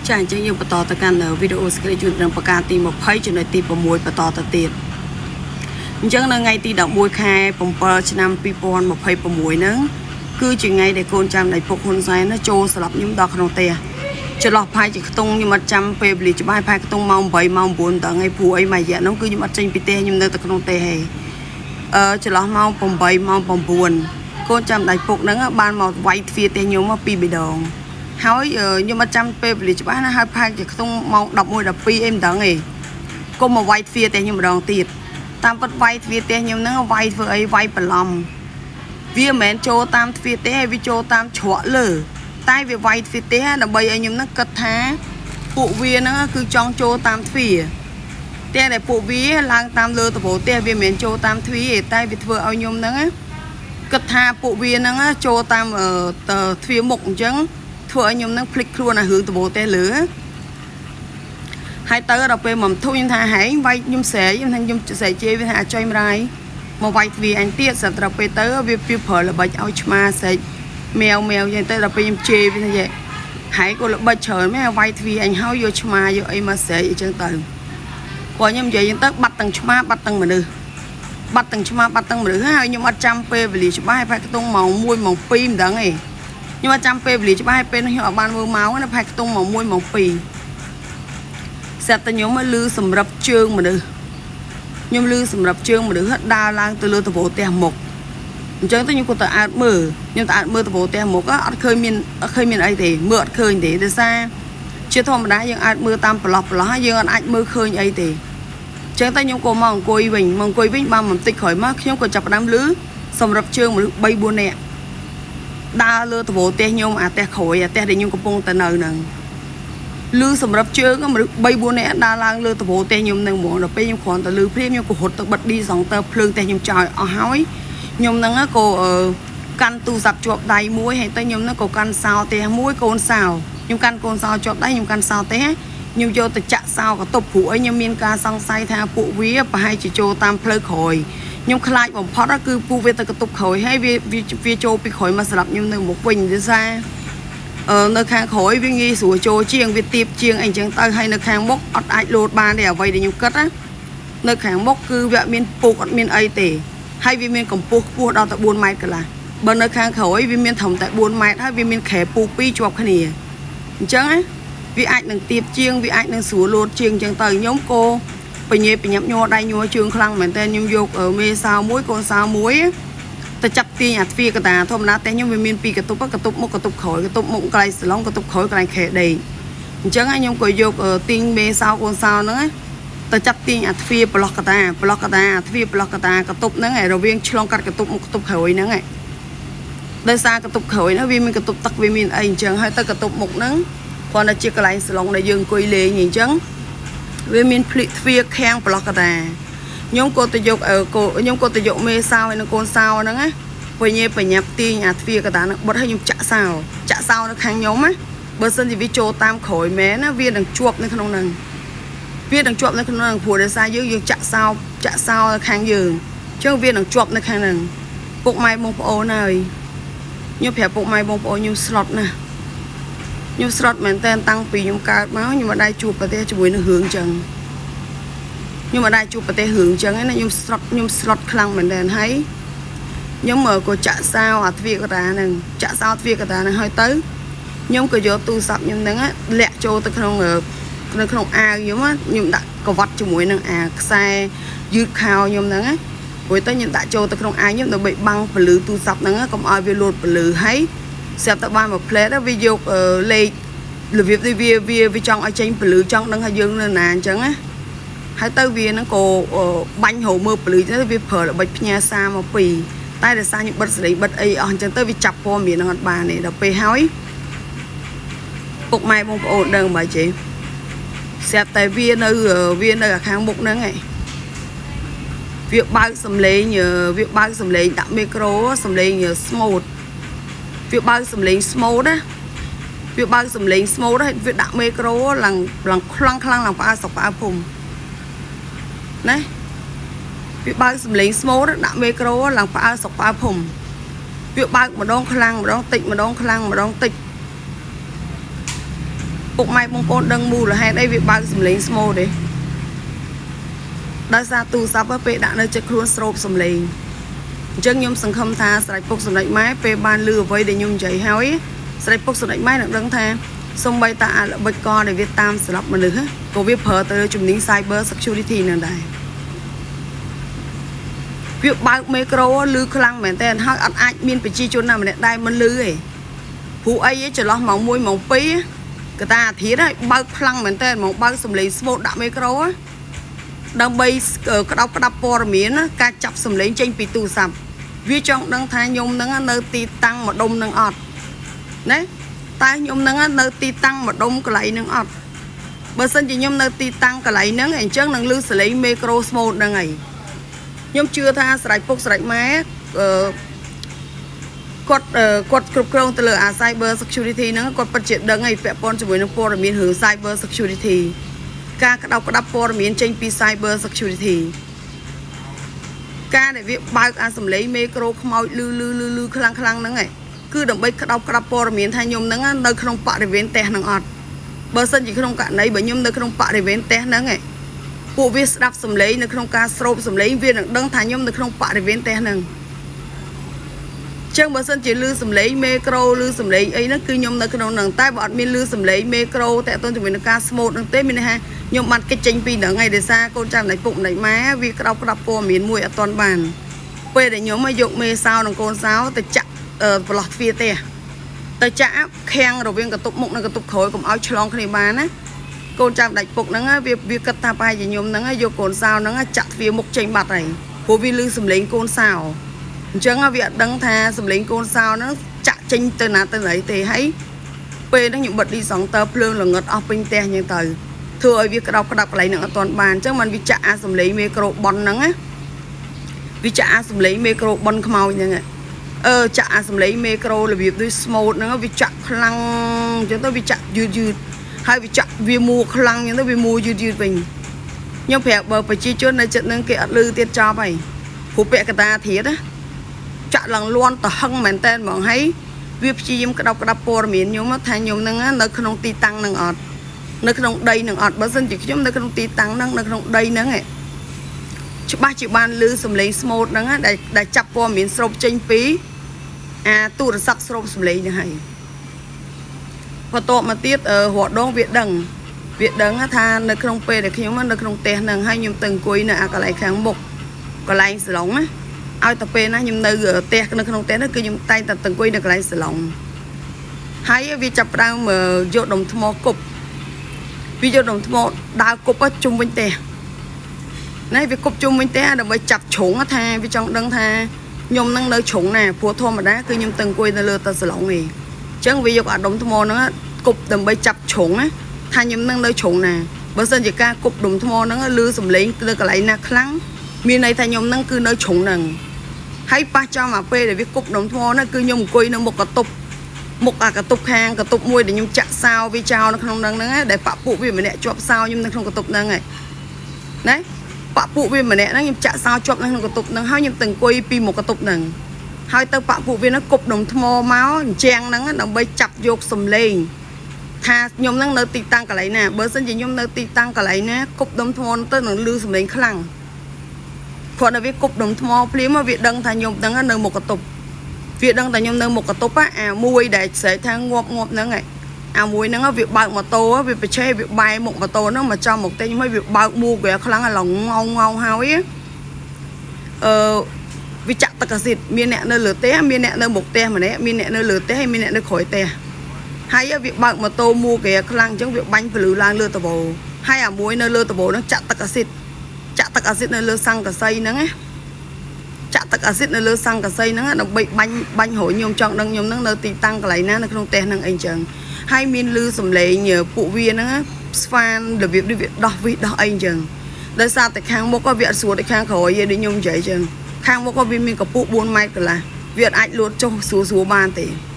ចាអញ្ចឹងយើងបន្តទៅកាន់វីដេអូស្គ្រីនជួយនឹងប្រការទី20ចំណុចទី6បន្តទៅទៀតអញ្ចឹងនៅថ្ងៃទី11ខែ7ឆ្នាំ2026ហ្នឹងគឺជាថ្ងៃដែលកូនចាំដៃពុកហ៊ុនសែនចូលស្លាប់ខ្ញុំដល់ក្នុងផ្ទះចន្លោះផាយជាខ្ទង់ខ្ញុំអត់ចាំពេលវេលាច្បាស់ផាយខ្ទង់ម៉ោង8ម៉ោង9ដល់ថ្ងៃព្រោះអីមួយរយៈហ្នឹងគឺខ្ញុំអត់ចេញពីផ្ទះខ្ញុំនៅតែក្នុងផ្ទះហេចន្លោះម៉ោង8ម៉ោង9កូនចាំដៃពុកហ្នឹងបានមកវាយទ្វារផ្ទះខ្ញុំមកពីរដងហើយខ្ញុំអត់ចាំពេលវេលាច្បាស់ណាហើយផាយជាខ្ទង់ម៉ោង11 12អីមិនដឹងទេកុំមកវាយទ្វារផ្ទះខ្ញុំម្ដងទៀតតាមពិតវាយទ្វារផ្ទះខ្ញុំហ្នឹងវាយធ្វើអីវាយបន្លំវាមិនមែនចូលតាមទ្វារទេវាចូលតាមច្រកលើតែវាវាយទ្វារទេដើម្បីឲ្យខ្ញុំហ្នឹងគិតថាពួកវាហ្នឹងគឺចង់ចូលតាមទ្វារតែដែលពួកវាឡើងតាមលើដំបូលផ្ទះវាមិនមែនចូលតាមទ្វារទេតែវាធ្វើឲ្យខ្ញុំហ្នឹងគិតថាពួកវាហ្នឹងចូលតាមទ្វារមុខអញ្ចឹងធ្វើឲ្យខ្ញុំហ្នឹងភ្លេចខ្លួនអារឿងដំបូលផ្ទះលើហើយទៅដល់ពេលមកធុញខ្ញុំថាហែងវាយខ្ញុំស្រែកខ្ញុំស្រែកជេរវាថាអាចុយម្ដាយមកវាយទ្វារអញទៀតស្រាប់តែពេលទៅវាពីព្រើល្បិចឲ្យឆ្មាស្រែកម៉ែវអញ្ចឹងទៅដល់ពេលខ្ញុំជេរវាថាហែងក៏ល្បិចច្រើនមែនវាយទ្វារអញហើយយកឆ្មាយកអីមកស្រែកអញ្ចឹងទៅគាត់ខ្ញុំនិយាយអញ្ចឹងទៅបាត់ទាំងឆ្មាបាត់ទាំងមនុស្សបាត់ទាំងឆ្មាបាត់ទាំងមនុស្សហើយខ្ញុំអត់ចាំពេលវេលាច្បាស់ហើយផែខ្ទង់ម៉ោង1ម៉ោង2មិនដឹងទេខ្ញុំអត់ចាំពេលវេលាច្បាស់ហើយពេលខ្ញុំអត់បានមើលម៉ោងណាផែខ្ទង់ម៉ោង1ម៉ោង2ស្រាប់តែខ្ញុំមកលឺសម្រាប់ជើងមនុស្សខ្ញុំលឺសម្រាប់ជើងមនុស្សដើរឡើងទៅលើដំបូលផ្ទះមុខអញ្ចឹងទៅខ្ញុំក៏ទៅអើតមើលខ្ញុំទៅអើតមើលដំបូលផ្ទះមុខអត់ឃើញមានអីទេមើលអត់ឃើញទេដោយសារជាធម្មតាយើងអើតមើលតាមប្រឡោះយើងអត់អាចមើលឃើញអីទេអញ្ចឹងទៅខ្ញុំក៏មកអង្គុយវិញបានបន្តិចក្រោយមកខ្ញុំក៏ចាប់ផ្ដើមលឺសម្រាប់ជើងមនុស្ស 3-4 នាក់ដើរលើដំបូលផ្ទះខ្ញុំអាផ្ទះក្រោយអាផ្ទះដែលខ្ញុំកំពុងទៅនៅហ្នឹងលឺសម្រាប់ជើងមនុស្ស 3-4 នាក់ដើរឡើងលើដំបូលផ្ទះខ្ញុំនឹងហ្មងដល់ពេលខ្ញុំគ្រាន់តែលឺព្រាមខ្ញុំក៏រត់ទៅបិទឌីសង់ទ័រភ្លើងផ្ទះខ្ញុំចោលអស់ហើយខ្ញុំហ្នឹងក៏កាន់ទូរស័ព្ទជាប់ដៃមួយហើយទៅខ្ញុំហ្នឹងក៏កាន់សោផ្ទះមួយកូនសោខ្ញុំកាន់កូនសោជាប់ដៃខ្ញុំកាន់សោផ្ទះខ្ញុំយកទៅចាក់សោកតុបព្រោះអីខ្ញុំមានការសង្ស័យថាពួកវាប្រហែលជាចូលតាមផ្លូវក្រោយខ្ញុំខ្លាចបំផុតគឺពួកវាទៅកតុបក្រោយហើយវាចូលពីក្រោយមកស្លាប់ខ្ញុំនៅមុខវិញទេសានៅខាងក្រោយវាងាយស្រួលចូលជាងវាទៀបជាងអីចឹងទៅហើយនៅខាងមុខអត់អាចលោតបានទេអ្វីដែលខ្ញុំគិតណានៅខាងមុខគឺវាមានពុកអត់មានអីទេហើយវាមានកម្ពស់ខ្ពស់ដល់ទៅ4ម៉ែត្រកន្លះបើនៅខាងក្រោយវាមានត្រឹមតែ4ម៉ែត្រហើយវាមានខែពូ2ជាប់គ្នាអញ្ចឹងណាវាអាចនឹងទៀបជាងវាអាចនឹងស្រួលលោតជាងអញ្ចឹងទៅខ្ញុំក៏បញ្ញាបញាប់ញ័រដៃញ័រជើងខ្លាំងមែនតើខ្ញុំយកមេសោមួយកូនសោមួយទៅចាប់ទាញអាទ្វារកតាធម្មតាតែខ្ញុំវាមានពីរកតុបមុខកតុបក្រោយកតុបមុខកន្លែងសាឡុងកតុបក្រោយកន្លែងខេដេកអញ្ចឹងខ្ញុំក៏យកទាញមេសោកូនសោហ្នឹងទៅចាប់ទាញអាទ្វារប្រឡោះកតាអាទ្វារប្រឡោះកតាកតុបហ្នឹងរវាងឆ្លងកាត់កតុបមុខកតុបក្រោយហ្នឹងដោយសារកតុបក្រោយហ្នឹងវាមានកតុបទឹកវាមានអីអញ្ចឹងហើយទៅកតុបមុខហ្នឹងគ្រាន់តែជាកន្លែងសាឡុងដែលយើងអង្គុយលេងអញ្ចឹងវាមានភ្លៀកទ្វារខាំងប្រឡោះកតាខ្ញុំក៏ទៅយកមេសោហើយនឹងកូនសោហ្នឹងណាបញ្ញាប់ទាញអាទ្វារកតាហ្នឹងបត់ឲ្យខ្ញុំចាក់សោនៅខាងខ្ញុំណាបើសិនជាវាចូលតាមក្រោយមែនណាវានឹងជាប់នៅក្នុងហ្នឹងព្រោះដោយសារយើងចាក់សោនៅខាងយើងអញ្ចឹងវានឹងជាប់នៅខាងហ្នឹងពុកម៉ែបងប្អូនហើយខ្ញុំប្រាប់ពុកម៉ែបងប្អូនខ្ញុំស្លុតណាខ្ញុំស្លុតមែនតើតាំងពីខ្ញុំកើតមកខ្ញុំមិនដែលជួបប្រទេសជាមួយនឹងរឿងអញ្ចឹងខ្ញុំមិនដែលជួបប្រទេសរឿងអញ្ចឹងណាខ្ញុំស្លុតខ្លាំងមែនតើហើយខ្ញុំក៏ចាក់សោអាទ្វារកតាហ្នឹងហើយទៅខ្ញុំក៏យកទូរស័ព្ទខ្ញុំហ្នឹងលាក់ចូលទៅក្នុងអាវខ្ញុំដាក់កវ៉ាត់ជាមួយនឹងអាខ្សែយឺតខោខ្ញុំហ្នឹងណាព្រោះទៅខ្ញុំដាក់ចូលទៅក្នុងអាវខ្ញុំដើម្បីបាំងពលឺទូរស័ព្ទហ្នឹងកុំឲ្យវាលោតពលឺហើយស្រាប់តែបានមកផ្លែតវាយកលេខរបៀបនេះវាចង់ឲ្យចេញពលឺចង់ដឹងថាយើងនៅណាអញ្ចឹងណាហើយទៅវាហ្នឹងក៏បាញ់រោមើលពលឺទៅវាប្រើល្បិចផ្ញើសារមកពីតែដោយសារខ្ញុំបិទសេរីបិទអីអស់អញ្ចឹងទៅវាចាប់ព័ត៌មានហ្នឹងអត់បានទេដល់ពេលហើយពុកម៉ែបងប្អូនដឹងបើចេះស្រាប់តែវានៅខាងមុខហ្នឹងឯងវាបើកសំឡេងដាក់មីក្រូសំឡេងស្មូតវាបើកសំឡេងស្មូតណាវាដាក់មីក្រូឡើងខ្លាំងឡើងផ្អើសុកផ្អើភុំណាវាបើកសំឡេងស្មូតដាក់មីក្រូឡើងផ្អើសុកផ្អើភុំវាបើកម្ដងខ្លាំងម្ដងតិចម្ដងខ្លាំងម្ដងតិច ពុកម៉ែបងប្អូនដឹងមូលហេតុអីវាបើកសំឡេងស្មូតទេដោយសារទូរស័ព្ទពេលដាក់នៅចិត្តខ្លួនស្រោបសំឡេងអញ្ចឹងខ្ញុំសង្ឃឹមថាស្រេចពុកសម្ដេចម៉ែពេលបានលឺអ្វីដែលខ្ញុំនិយាយហើយស្រេចពុកសម្ដេចម៉ែនឹងដឹងថាសំបីតាអាល្បិចកដែលវាតាមស្លាប់មនុស្សក៏វាប្រើទៅជំនាញ Cyber Security នឹងដែរវាបើកមីក្រូលឺខ្លាំងមែនតើហើយអត់អាចមានប្រជាជនណាម្នាក់ដែរមិនលឺទេព្រោះអីចន្លោះម៉ោង1ម៉ោង2កតាអាធិធហើយបើកខ្លាំងមែនតើមកបើកសំឡេងស្មូតដាក់មីក្រូដើម្បីក្តាប់ព័ត៌មានការចាប់សំឡេងចេញពីទូរស័ព្ទវាចង់ដឹងថាខ្ញុំនឹងនៅទីតាំងម្ដុំនឹងអត់ណាតែខ្ញុំនឹងនៅទីតាំងម្ដុំកន្លែងនឹងអត់បើសិនជាខ្ញុំនៅទីតាំងកន្លែងហ្នឹងអញ្ចឹងនឹងលឺសលេងមីក្រូស្មូតហ្នឹងហើយខ្ញុំជឿថាស្រេចពុកស្រេចម៉ែគាត់គ្រប់គ្រងទៅលើអា Cyber Security ហ្នឹងគាត់ពិតជាដឹងហើយពាក់ព័ន្ធជាមួយនឹងព័ត៌មានរឿង Cyber Security ការក្តាប់ព័ត៌មានចេញពី Cyber Security ការដែលវាបើកអាសំឡេងមីក្រូខ្មោចលឺខ្លាំងហ្នឹងឯងគឺដើម្បីក្តាប់ព័ត៌មានថាខ្ញុំហ្នឹងនៅក្នុងបរិវេណផ្ទះហ្នឹងអត់បើសិនជាក្នុងករណីបើខ្ញុំនៅក្នុងបរិវេណផ្ទះហ្នឹងឯងពួកវាស្ដាប់សំឡេងនៅក្នុងការស្រោបសំឡេងវានឹងដឹងថាខ្ញុំនៅក្នុងបរិវេណផ្ទះហ្នឹងចឹងបើសិនជាលឺសំឡេងមីក្រូលឺសំឡេងអីហ្នឹងគឺខ្ញុំនៅក្នុងហ្នឹងតែបើអត់មានលឺសំឡេងមីក្រូតែអត់ជាមួយនឹងការស្មូតហ្នឹងទេមានន័យថាខ្ញុំបានកិច្ចចេញពីហ្នឹងហើយដោយសារកូនចាំណៃពុកម្ដេចម៉ែវាក្តាប់ព័ត៌មានមួយអត់ទាន់បានពេលដែលខ្ញុំយកមេសោនិងកូនសោទៅចាក់ប្រឡោះទ្វារផ្ទះទៅចាក់ខាំងរវាងកន្ទប់មុខនិងកន្ទប់ក្រោយកុំឲ្យឆ្លងគ្នាបានណាកូនចាំដាច់ពុកហ្នឹងវាគិតថាប្រហែលជាខ្ញុំហ្នឹងយកកូនសោហ្នឹងចាក់ទ្វារមុខចេញបាត់ហើយព្រោះវាលឺសំឡេងកូនសោអញ្ចឹងវាអត់ដឹងថាសំឡេងកូនសោហ្នឹងចាក់ចេញទៅណាទៅណីទេហើយពេលហ្នឹងខ្ញុំបិទឌីសង់ទ័រភ្លើងល្ងឹតអស់ពេញផ្ទះអញ្ចឹងទៅធ្វើឲ្យវាក្តាប់កន្លែងហ្នឹងអត់ទាន់បានអញ្ចឹងมันវាចាក់អាសំឡេងមីក្រូប៉ុនហ្នឹងណាវាចាក់អាសំឡេងមីក្រូប៉ុនខ្មោចហ្នឹងចាក់អាសំឡេងមីក្រូរបៀបដូច smooth ហ្នឹងវាចាក់ខ្លាំងអញ្ចឹងទៅវាចាក់យឺតហើយវាចាក់វាមួខ្លាំងអញ្ចឹងទៅវាមួយឺតវិញខ្ញុំប្រាប់បើប្រជាជននៅចិត្តហ្នឹងគេអត់លឺទៀតចប់ហើយព្រោះពាក់កតាធៀតណាចាក់ឡើងលន់ទៅហឹងមែនតើហ្មងហើយវាព្យាយាមក្តាប់ព័ត៌មានខ្ញុំថាខ្ញុំហ្នឹងនៅក្នុងទីតាំងហ្នឹងអត់នៅក្នុងដីហ្នឹងអត់បើសិនជាខ្ញុំនៅក្នុងទីតាំងហ្នឹងនៅក្នុងដីហ្នឹងច្បាស់ជាបានលឺសំឡេង smooth ហ្នឹងដែលចាប់ព័ត៌មានស្រូបចេញពីអាទូរស័ព្ទស្រូបសំឡេងហ្នឹងហើយបន្ទាប់មកទៀតរហដងវាដឹងថានៅក្នុងពេលដែលខ្ញុំនៅក្នុងផ្ទះហ្នឹងហើយខ្ញុំទៅអង្គុយនៅអាកន្លែងខាងមុខកន្លែងសាឡុងណាឲ្យតែពេលណាខ្ញុំនៅផ្ទះនៅក្នុងផ្ទះហ្នឹងគឺខ្ញុំតែងតែអង្គុយនៅកន្លែងសាឡុងហើយវាចាប់ផ្ដើមយកដុំថ្មគប់វាយកដុំថ្មដើរគប់ជុំវិញផ្ទះណែវាគប់ជុំវិញផ្ទះដើម្បីចាប់ជ្រុងថាវាចង់ដឹងថាខ្ញុំនឹងនៅជ្រុងណាព្រោះធម្មតាគឺខ្ញុំទៅអង្គុយនៅលើទៅសាឡុងឯងអញ្ចឹងវាយកអាដុំថ្មហ្នឹងគប់ដើម្បីចាប់ជ្រុងណាថាខ្ញុំនឹងនៅជ្រុងណាបើសិនជាការគប់ដុំថ្មហ្នឹងលឺសំឡេងទៅកន្លែងណាខ្លាំងមានន័យថាខ្ញុំនឹងគឺនៅជ្រុងហ្នឹងហើយប៉ះចំអាពេលដែលវាគប់ដុំថ្មហ្នឹងគឺខ្ញុំអង្គុយនៅមុខកន្ទប់មុខអាកន្ទប់ខាងកន្ទប់មួយដែលខ្ញុំចាក់សោវាចោលនៅក្នុងហ្នឹងដែលប៉ពួកវាម្នាក់ជាប់សោខ្ញុំនៅក្នុងកន្ទប់ហ្នឹងឯងណាប៉ពួកវាម្នាក់ហ្នឹងខ្ញុំចាក់សោជាប់នៅក្នុងកន្ទប់ហ្នឹងហើយខ្ញុំទៅអង្គុយពីមុខកន្ទប់ហ្នឹងហើយទៅប៉ពួកវាហ្នឹងគប់ដុំថ្មមកអញ្ចឹងហ្នឹងដើម្បីចាប់យកសំឡេងថាខ្ញុំហ្នឹងនៅទីតាំងកន្លែងណាបើសិនជាខ្ញុំនៅទីតាំងកន្លែងណាគប់ដុំថ្មទៅនឹងលឺសំឡេងខ្លាំងគាត់តែវាគប់ដុំថ្មភ្លាមវាដឹងថាខ្ញុំហ្នឹងនៅមុខកន្ទប់វាដឹងថាខ្ញុំនៅមុខកន្ទប់អាមួយដែលស្រែកថាងាប់ហ្នឹងឯងអាមួយហ្នឹងវាបើកម៉ូតូវាប្រឆេះវាបែរមុខម៉ូតូហ្នឹងមកចំមុខផ្ទះខ្ញុំហើយវាបើកមូវាខ្លាំងឡងងងហើយវាចាក់ទឹកអាស៊ីតមានអ្នកនៅលើផ្ទះមានអ្នកនៅមុខផ្ទះម្នាក់មានអ្នកនៅលើផ្ទះហើយមានអ្នកនៅក្រោយផ្ទះហើយវាបើកម៉ូតូមូវាខ្លាំងអញ្ចឹងវាបាញ់ពលឺឡើងលើតបោហើយអាមួយនៅលើតបោហ្នឹងចាក់ទឹកអាស៊ីតនៅលើសង្កសីហ្នឹងណាចាក់ទឹកអាស៊ីតនៅលើសង្កសីហ្នឹងដើម្បីបាញ់រយខ្ញុំចង់ដឹងខ្ញុំហ្នឹងនៅទីតាំងកន្លែងណានៅក្នុងផ្ទះហ្នឹងអីចឹងហើយមានលឺសំឡេងពួកវាហ្នឹងស្វានរបៀបនេះវាដោះវិដោះអីចឹងដោយសារតែខាងមុខវាអត់ស្រួលតែខាងក្រោយទេដូចខ្ញុំនិយាយចឹងខាងមុខវាមានកម្ពស់4ម៉ែត្រកន្លះវាអត់អាចលោតចុះស្រួលបានទេ